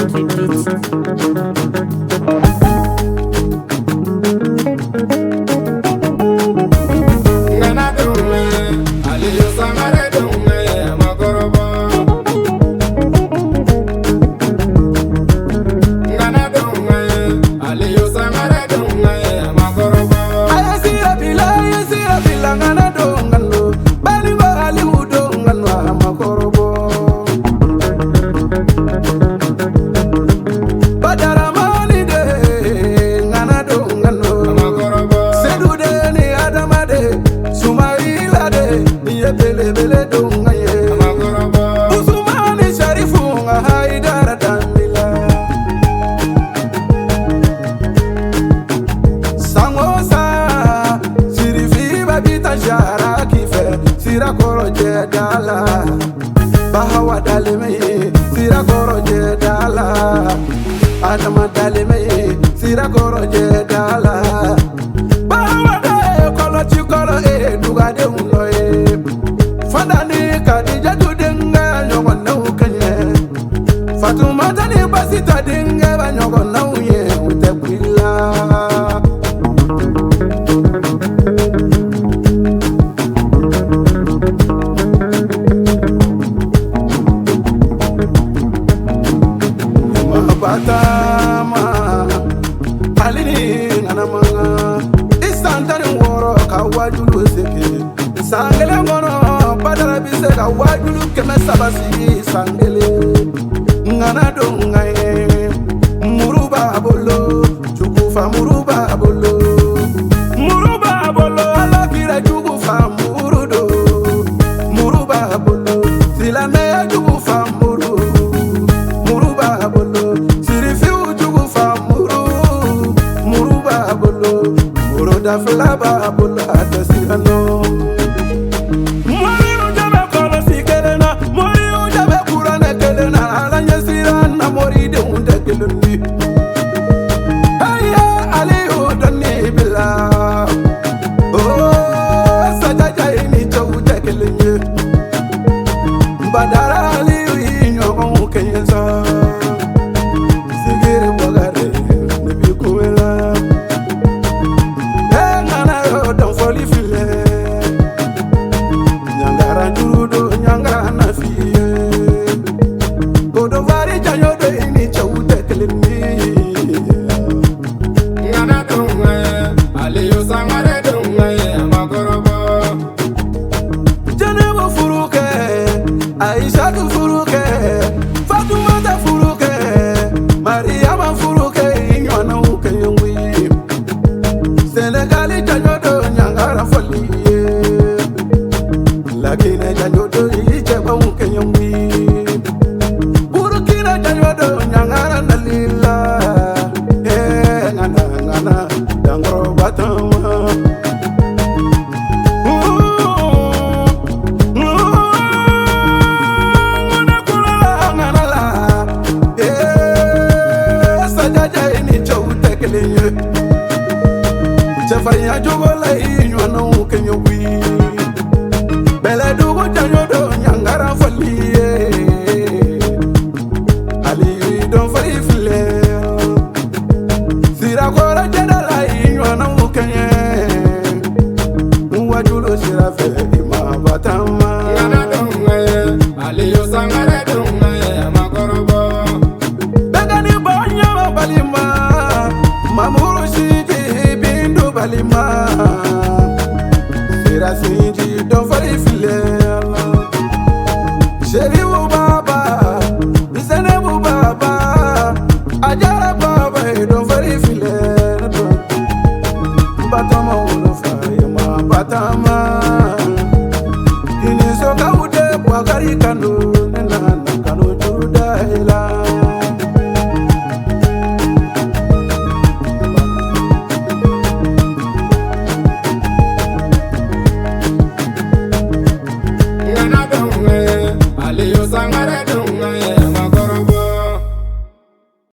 on the beat. Sirakoro Dieda, Bahawa Daleme, Sirakoro Dieda, Adama Daleme, Sirakoro Dieda, Bahawa de Kolo Chikolo Dugade Unoe, Fadani Kadija Dudenga, Yogon no Kanye, Fatuma Dani Basita Dinga, Yogon no ye, with the Quilla. Batama alini nganamanga isantani woro kawajulu seke sangele ngono badara bise kawajulu keme sabasi sangele ngana dongaye muruba bolo chukufa muruba bolo ala kira chukufa muruba bolo silame chukufa muruba bolo da flaba bula tasirano mori jabe kono sikelena mori jabe kurana kelena alanya sirana mori de unde keluni aya ali udani bila oh sajaja ini chauta kelenye badara ali inyo kenyenza sigire bogare nebi kuela Chafaya jogola inyo no kenyo wi bele dugo janyo do nyangara faliye ali don fari file Sirakoro jedala inyo no kenye wajulo sirafe ima batama yana donge ali yo sangare donge makorobo begani banya balima mamuru balima Sirasinji don fari filela Sheribu baba Isenebu baba Ajara baba don fari filela Batama uno fayema batama